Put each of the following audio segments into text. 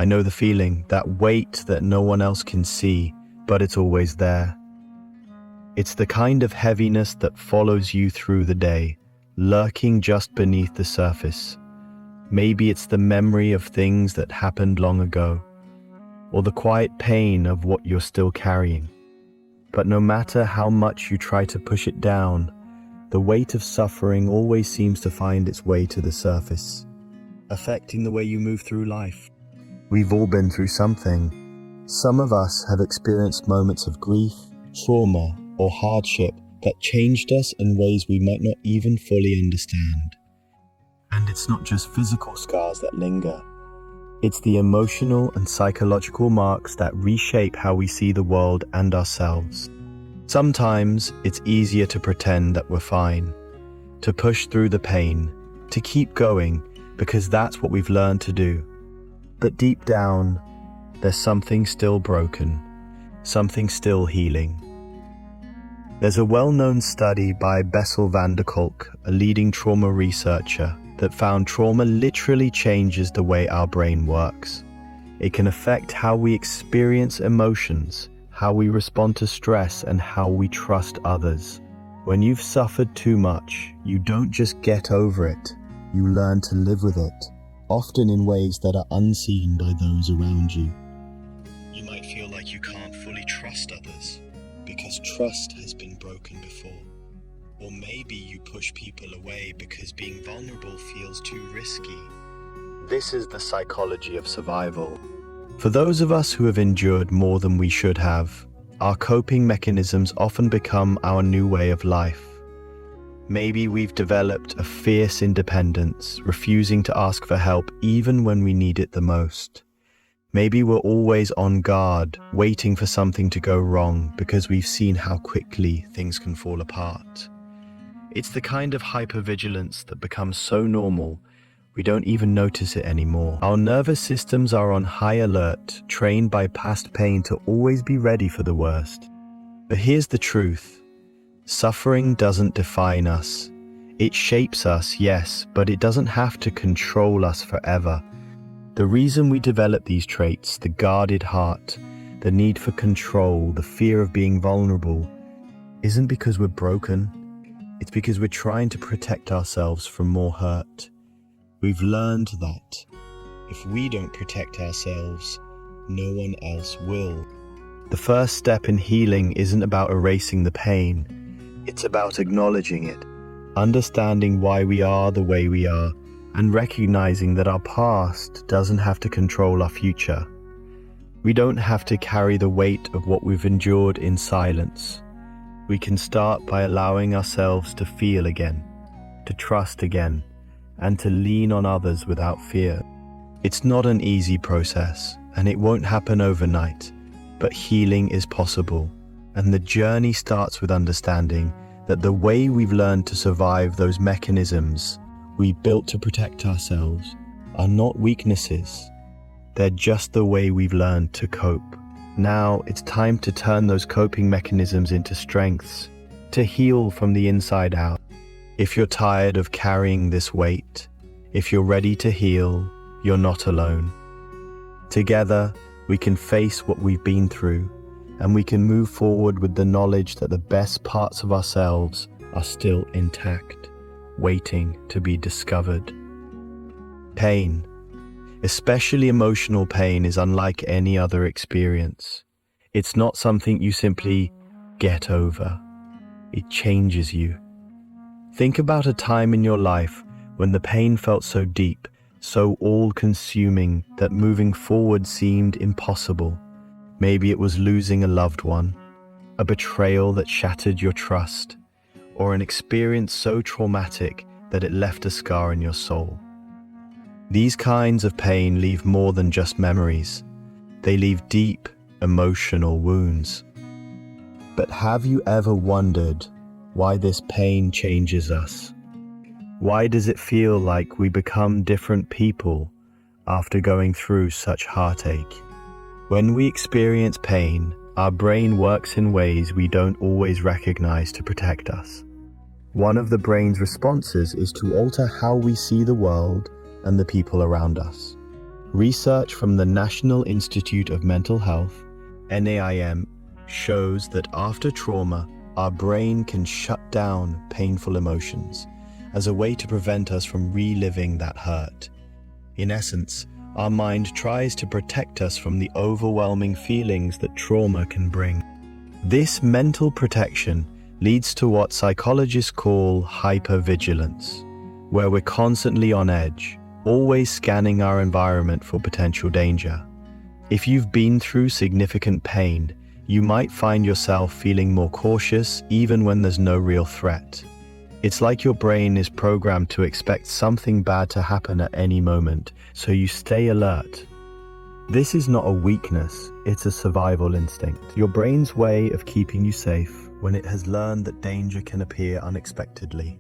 I know the feeling, that weight that no one else can see, but it's always there. It's the kind of heaviness that follows you through the day, lurking just beneath the surface. Maybe it's the memory of things that happened long ago, or the quiet pain of what you're still carrying. But no matter how much you try to push it down, the weight of suffering always seems to find its way to the surface, affecting the way you move through life. We've all been through something. Some of us have experienced moments of grief, trauma, or hardship that changed us in ways we might not even fully understand. And it's not just physical scars that linger. It's the emotional and psychological marks that reshape how we see the world and ourselves. Sometimes it's easier to pretend that we're fine, to push through the pain, to keep going, because that's what we've learned to do. But deep down, there's something still broken, something still healing. There's a well-known study by Bessel van der Kolk, a leading trauma researcher, that found trauma literally changes the way our brain works. It can affect how we experience emotions, how we respond to stress, and how we trust others. When you've suffered too much, you don't just get over it, you learn to live with it, often in ways that are unseen by those around you. You might feel like you can't fully trust others, because trust has been broken before. Or maybe you push people away because being vulnerable feels too risky. This is the psychology of survival. For those of us who have endured more than we should have, our coping mechanisms often become our new way of life. Maybe we've developed a fierce independence, refusing to ask for help even when we need it the most. Maybe we're always on guard, waiting for something to go wrong because we've seen how quickly things can fall apart. It's the kind of hypervigilance that becomes so normal, we don't even notice it anymore. Our nervous systems are on high alert, trained by past pain to always be ready for the worst. But here's the truth. Suffering doesn't define us. It shapes us, yes, but it doesn't have to control us forever. The reason we develop these traits, the guarded heart, the need for control, the fear of being vulnerable, isn't because we're broken. It's because we're trying to protect ourselves from more hurt. We've learned that if we don't protect ourselves, no one else will. The first step in healing isn't about erasing the pain. It's about acknowledging it, understanding why we are the way we are, and recognizing that our past doesn't have to control our future. We don't have to carry the weight of what we've endured in silence. We can start by allowing ourselves to feel again, to trust again, and to lean on others without fear. It's not an easy process, and it won't happen overnight, but healing is possible, and the journey starts with understanding that the way we've learned to survive those mechanisms we built to protect ourselves are not weaknesses. They're just the way we've learned to cope. Now it's time to turn those coping mechanisms into strengths, to heal from the inside out. If you're tired of carrying this weight, if you're ready to heal, you're not alone. Together, we can face what we've been through, and we can move forward with the knowledge that the best parts of ourselves are still intact, waiting to be discovered. Pain, especially emotional pain, is unlike any other experience. It's not something you simply get over. It changes you. Think about a time in your life when the pain felt so deep, so all-consuming that moving forward seemed impossible. Maybe it was losing a loved one, a betrayal that shattered your trust, or an experience so traumatic that it left a scar in your soul. These kinds of pain leave more than just memories. They leave deep, emotional wounds. But have you ever wondered why this pain changes us? Why does it feel like we become different people after going through such heartache? When we experience pain, our brain works in ways we don't always recognize to protect us. One of the brain's responses is to alter how we see the world and the people around us. Research from the National Institute of Mental Health, NAIM, shows that after trauma, our brain can shut down painful emotions as a way to prevent us from reliving that hurt. In essence, our mind tries to protect us from the overwhelming feelings that trauma can bring. This mental protection leads to what psychologists call hypervigilance, where we're constantly on edge, always scanning our environment for potential danger. If you've been through significant pain, you might find yourself feeling more cautious even when there's no real threat. It's like your brain is programmed to expect something bad to happen at any moment, so you stay alert. This is not a weakness, it's a survival instinct, your brain's way of keeping you safe when it has learned that danger can appear unexpectedly.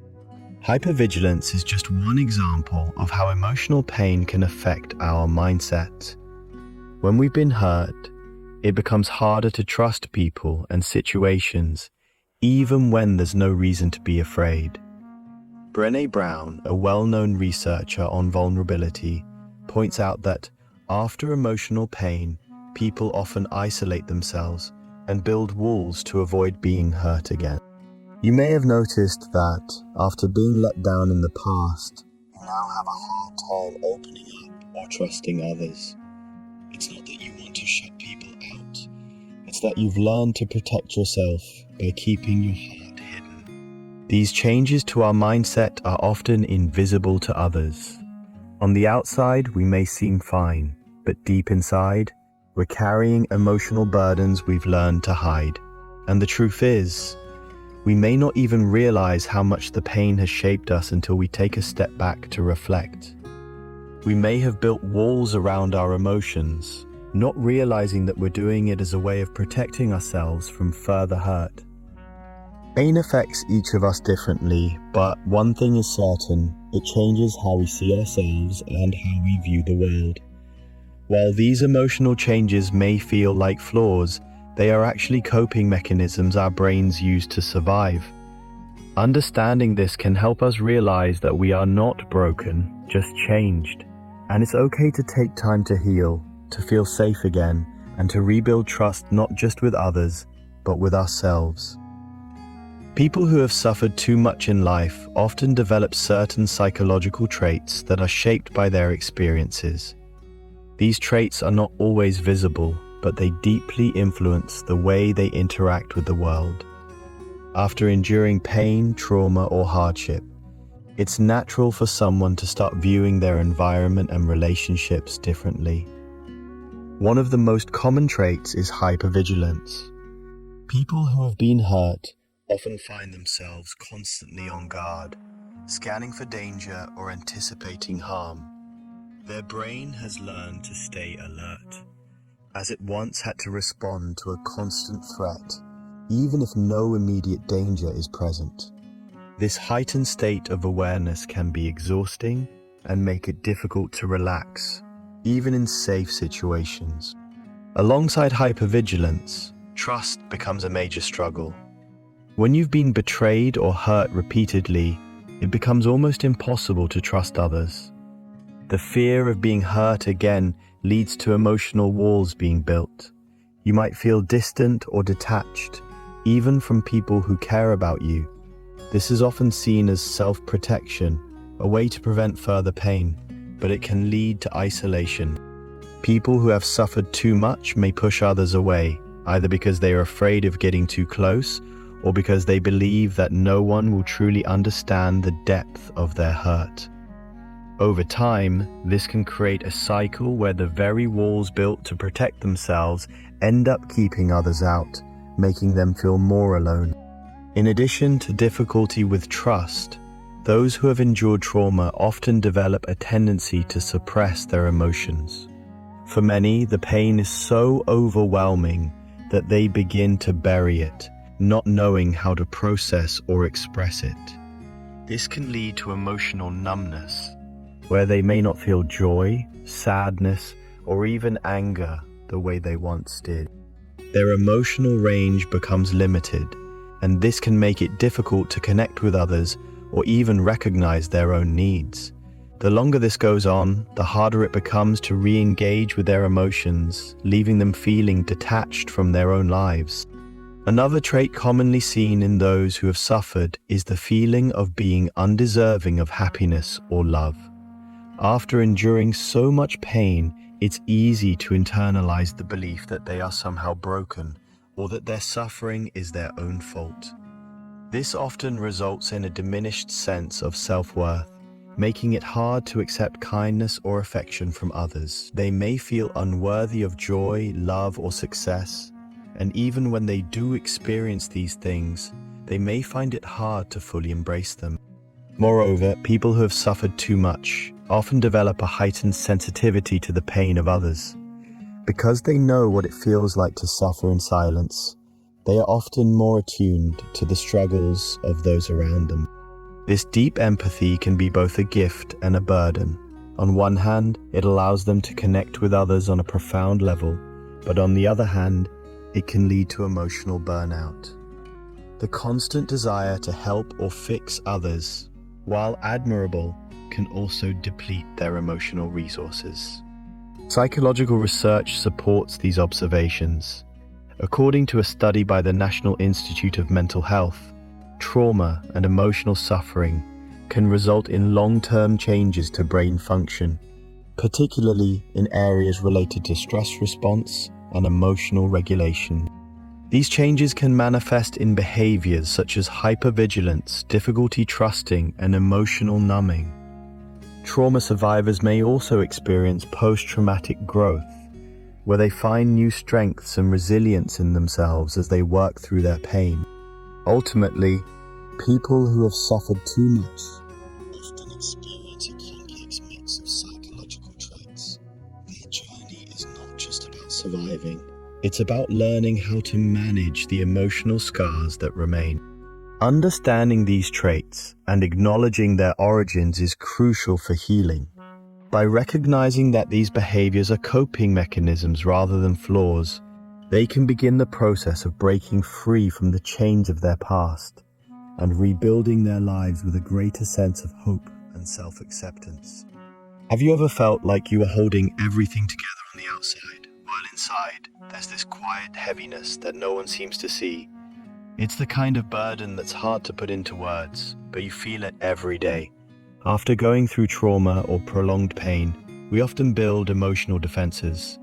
Hypervigilance is just one example of how emotional pain can affect our mindset. When we've been hurt, it becomes harder to trust people and situations, even when there's no reason to be afraid. Brené Brown, a well-known researcher on vulnerability, points out that after emotional pain, people often isolate themselves and build walls to avoid being hurt again. You may have noticed that after being let down in the past, you now have a hard time opening up or trusting others. It's not that you want to shut people out, it's that you've learned to protect yourself by keeping your heart hidden. These changes to our mindset are often invisible to others. On the outside, we may seem fine, but deep inside, we're carrying emotional burdens we've learned to hide. And the truth is, we may not even realize how much the pain has shaped us until we take a step back to reflect. We may have built walls around our emotions, not realizing that we're doing it as a way of protecting ourselves from further hurt. Pain affects each of us differently, but one thing is certain, it changes how we see ourselves and how we view the world. While these emotional changes may feel like flaws, they are actually coping mechanisms our brains use to survive. Understanding this can help us realize that we are not broken, just changed. And it's okay to take time to heal, to feel safe again, and to rebuild trust not just with others, but with ourselves. People who have suffered too much in life often develop certain psychological traits that are shaped by their experiences. These traits are not always visible, but they deeply influence the way they interact with the world. After enduring pain, trauma, or hardship, it's natural for someone to start viewing their environment and relationships differently. One of the most common traits is hypervigilance. People who have been hurt often find themselves constantly on guard, scanning for danger or anticipating harm. Their brain has learned to stay alert, as it once had to respond to a constant threat, even if no immediate danger is present. This heightened state of awareness can be exhausting and make it difficult to relax, even in safe situations. Alongside hypervigilance, trust becomes a major struggle. When you've been betrayed or hurt repeatedly, it becomes almost impossible to trust others. The fear of being hurt again leads to emotional walls being built. You might feel distant or detached, even from people who care about you. This is often seen as self-protection, a way to prevent further pain, but it can lead to isolation. People who have suffered too much may push others away, either because they are afraid of getting too close or because they believe that no one will truly understand the depth of their hurt. Over time, this can create a cycle where the very walls built to protect themselves end up keeping others out, making them feel more alone. In addition to difficulty with trust, those who have endured trauma often develop a tendency to suppress their emotions. For many, the pain is so overwhelming that they begin to bury it, not knowing how to process or express it. This can lead to emotional numbness, where they may not feel joy, sadness, or even anger the way they once did. Their emotional range becomes limited, and this can make it difficult to connect with others or even recognize their own needs. The longer this goes on, the harder it becomes to re-engage with their emotions, leaving them feeling detached from their own lives. Another trait commonly seen in those who have suffered is the feeling of being undeserving of happiness or love. After enduring so much pain, it's easy to internalize the belief that they are somehow broken or that their suffering is their own fault. This often results in a diminished sense of self-worth, making it hard to accept kindness or affection from others. They may feel unworthy of joy, love, or success, and even when they do experience these things, they may find it hard to fully embrace them. Moreover, people who have suffered too much often develop a heightened sensitivity to the pain of others. Because they know what it feels like to suffer in silence, they are often more attuned to the struggles of those around them. This deep empathy can be both a gift and a burden. On one hand, it allows them to connect with others on a profound level, but on the other hand, it can lead to emotional burnout. The constant desire to help or fix others, while admirable, can also deplete their emotional resources. Psychological research supports these observations. According to a study by the National Institute of Mental Health, trauma and emotional suffering can result in long-term changes to brain function, particularly in areas related to stress response and emotional regulation. These changes can manifest in behaviors such as hypervigilance, difficulty trusting, and emotional numbing. Trauma survivors may also experience post-traumatic growth, where they find new strengths and resilience in themselves as they work through their pain. Ultimately, people who have suffered too much often experience a complex mix of psychological traits. Their journey is not just about surviving, it's about learning how to manage the emotional scars that remain. Understanding these traits and acknowledging their origins is crucial for healing. By recognizing that these behaviors are coping mechanisms rather than flaws, they can begin the process of breaking free from the chains of their past and rebuilding their lives with a greater sense of hope and self-acceptance. Have you ever felt like you were holding everything together on the outside, while inside there's this quiet heaviness that no one seems to see? It's the kind of burden that's hard to put into words, but you feel it every day. After going through trauma or prolonged pain, we often build emotional defenses.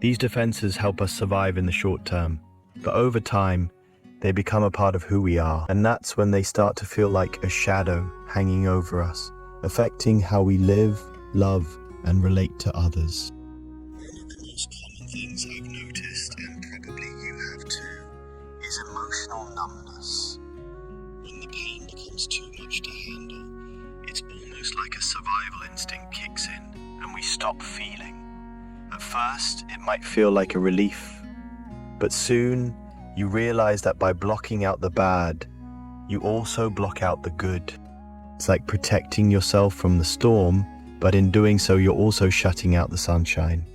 These defenses help us survive in the short term, but over time, they become a part of who we are, and that's when they start to feel like a shadow hanging over us, affecting how we live, love, and relate to others. One of the most common things I've noticed, and probably you have too, is emotional numbness. When the pain becomes too much to handle, it's almost like a survival instinct kicks in, and we stop feeling. At first, it might feel like a relief, but soon you realize that by blocking out the bad, you also block out the good. It's like protecting yourself from the storm, but in doing so, you're also shutting out the sunshine.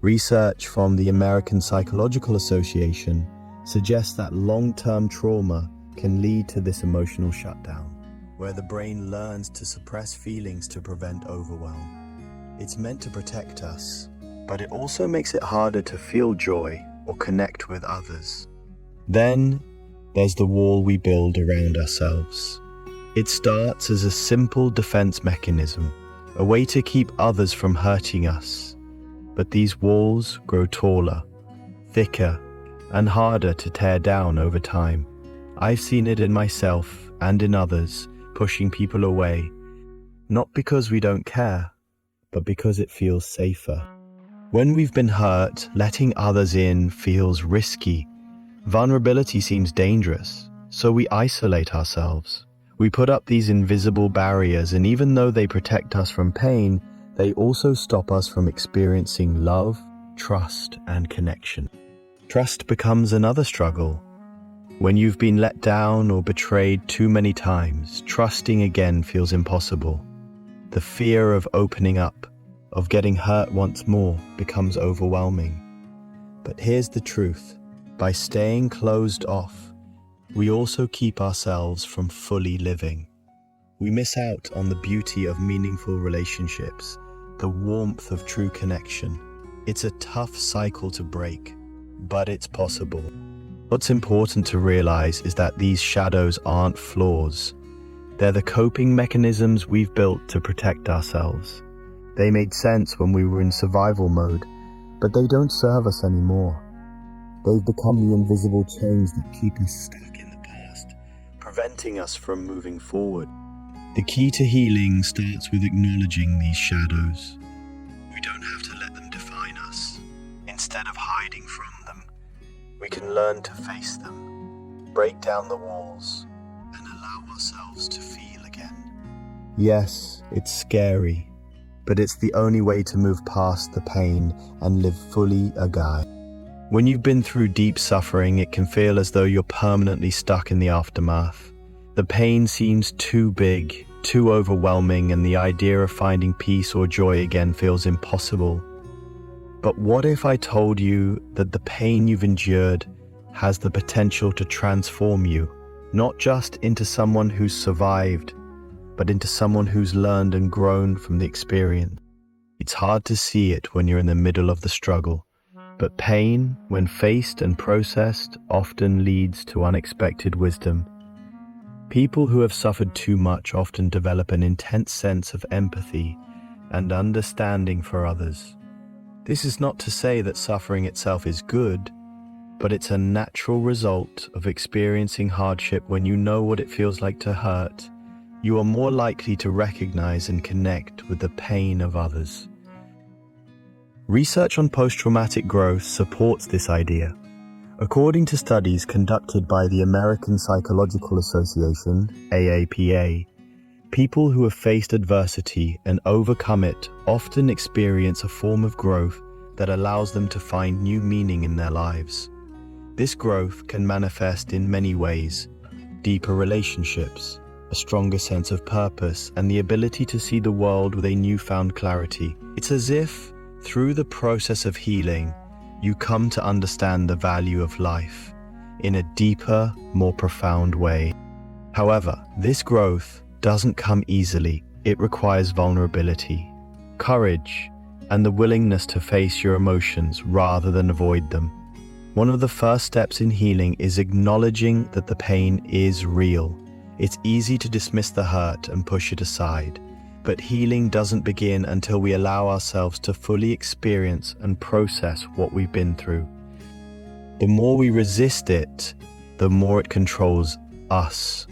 Research from the American Psychological Association suggests that long-term trauma can lead to this emotional shutdown, where the brain learns to suppress feelings to prevent overwhelm. It's meant to protect us, but it also makes it harder to feel joy or connect with others. Then, there's the wall we build around ourselves. It starts as a simple defense mechanism, a way to keep others from hurting us. But these walls grow taller, thicker, and harder to tear down over time. I've seen it in myself and in others, pushing people away, not because we don't care, but because it feels safer. When we've been hurt, letting others in feels risky. Vulnerability seems dangerous, so we isolate ourselves. We put up these invisible barriers, and even though they protect us from pain, they also stop us from experiencing love, trust, and connection. Trust becomes another struggle. When you've been let down or betrayed too many times, trusting again feels impossible. The fear of opening up, of getting hurt once more, becomes overwhelming. But here's the truth. By staying closed off, we also keep ourselves from fully living. We miss out on the beauty of meaningful relationships, the warmth of true connection. It's a tough cycle to break, but it's possible. What's important to realize is that these shadows aren't flaws. They're the coping mechanisms we've built to protect ourselves. They made sense when we were in survival mode, but they don't serve us anymore. They've become the invisible chains that keep us stuck in the past, preventing us from moving forward. The key to healing starts with acknowledging these shadows. We don't have to let them define us. Instead of hiding from them, we can learn to face them, break down the walls, and allow ourselves to feel again. Yes, it's scary, but it's the only way to move past the pain and live fully again. When you've been through deep suffering, it can feel as though you're permanently stuck in the aftermath. The pain seems too big, too overwhelming, and the idea of finding peace or joy again feels impossible. But what if I told you that the pain you've endured has the potential to transform you, not just into someone who's survived, but into someone who's learned and grown from the experience? It's hard to see it when you're in the middle of the struggle, but pain, when faced and processed, often leads to unexpected wisdom. People who have suffered too much often develop an intense sense of empathy and understanding for others. This is not to say that suffering itself is good, but it's a natural result of experiencing hardship. When you know what it feels like to hurt, you are more likely to recognize and connect with the pain of others. Research on post-traumatic growth supports this idea. According to studies conducted by the American Psychological Association, AAPA, people who have faced adversity and overcome it often experience a form of growth that allows them to find new meaning in their lives. This growth can manifest in many ways: deeper relationships, a stronger sense of purpose, and the ability to see the world with a newfound clarity. It's as if, through the process of healing, you come to understand the value of life in a deeper, more profound way. However, this growth doesn't come easily. It requires vulnerability, courage, and the willingness to face your emotions rather than avoid them. One of the first steps in healing is acknowledging that the pain is real. It's easy to dismiss the hurt and push it aside, but healing doesn't begin until we allow ourselves to fully experience and process what we've been through. The more we resist it, the more it controls us.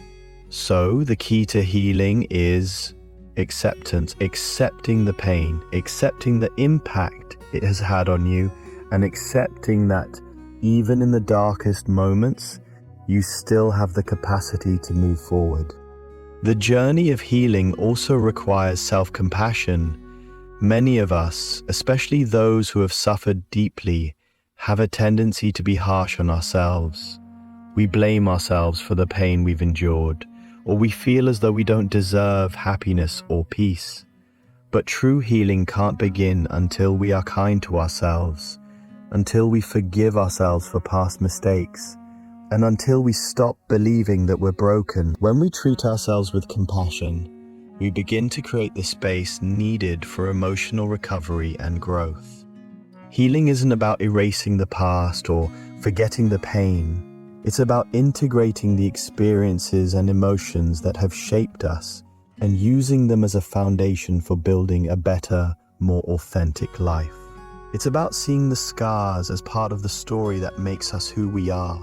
So the key to healing is acceptance, accepting the pain, accepting the impact it has had on you, and accepting that even in the darkest moments, you still have the capacity to move forward. The journey of healing also requires self-compassion. Many of us, especially those who have suffered deeply, have a tendency to be harsh on ourselves. We blame ourselves for the pain we've endured, or we feel as though we don't deserve happiness or peace. But true healing can't begin until we are kind to ourselves, until we forgive ourselves for past mistakes, and until we stop believing that we're broken. When we treat ourselves with compassion, we begin to create the space needed for emotional recovery and growth. Healing isn't about erasing the past or forgetting the pain. It's about integrating the experiences and emotions that have shaped us and using them as a foundation for building a better, more authentic life. It's about seeing the scars as part of the story that makes us who we are,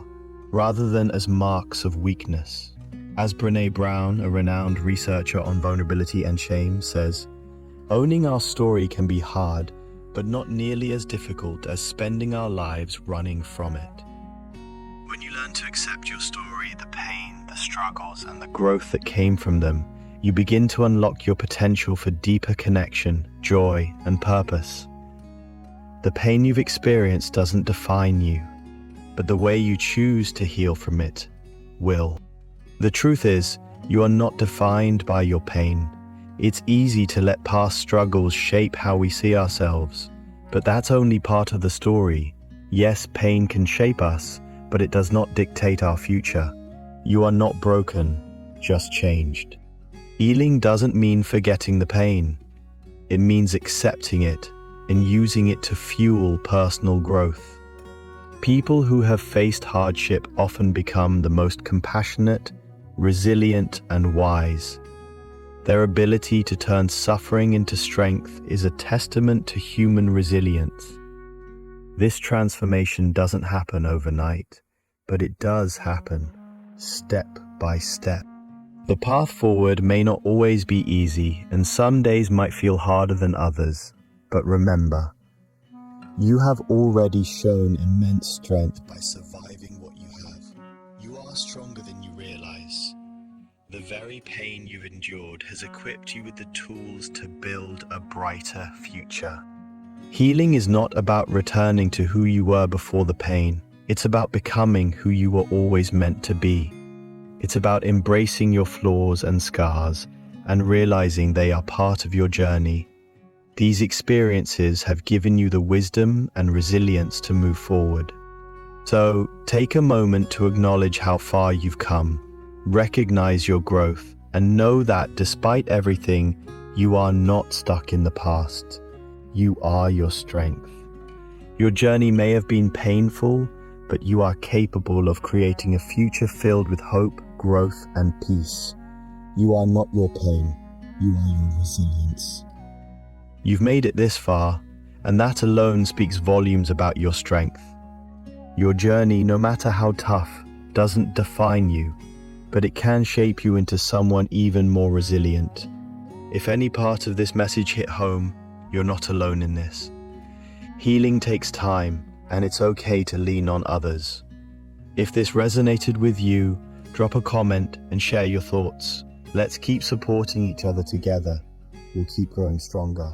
rather than as marks of weakness. As Brené Brown, a renowned researcher on vulnerability and shame, says, "Owning our story can be hard, but not nearly as difficult as spending our lives running from it." When you learn to accept your story, the pain, the struggles, and the growth that came from them, you begin to unlock your potential for deeper connection, joy, and purpose. The pain you've experienced doesn't define you, but the way you choose to heal from it will. The truth is, you are not defined by your pain. It's easy to let past struggles shape how we see ourselves, but that's only part of the story. Yes, pain can shape us, but it does not dictate our future. You are not broken, just changed. Healing doesn't mean forgetting the pain. It means accepting it and using it to fuel personal growth. People who have faced hardship often become the most compassionate, resilient, and wise. Their ability to turn suffering into strength is a testament to human resilience. This transformation doesn't happen overnight, but it does happen, step by step. The path forward may not always be easy, and some days might feel harder than others. But remember, you have already shown immense strength by surviving what you have. You are stronger than you realize. The very pain you've endured has equipped you with the tools to build a brighter future. Healing is not about returning to who you were before the pain. It's about becoming who you were always meant to be. It's about embracing your flaws and scars and realizing they are part of your journey. These experiences have given you the wisdom and resilience to move forward. So, take a moment to acknowledge how far you've come, recognize your growth, and know that despite everything, you are not stuck in the past. You are your strength. Your journey may have been painful, but you are capable of creating a future filled with hope, growth, and peace. You are not your pain. You are your resilience. You've made it this far, and that alone speaks volumes about your strength. Your journey, no matter how tough, doesn't define you, but it can shape you into someone even more resilient. If any part of this message hit home, you're not alone in this. Healing takes time, and it's okay to lean on others. If this resonated with you, drop a comment and share your thoughts. Let's keep supporting each other together. We'll keep growing stronger.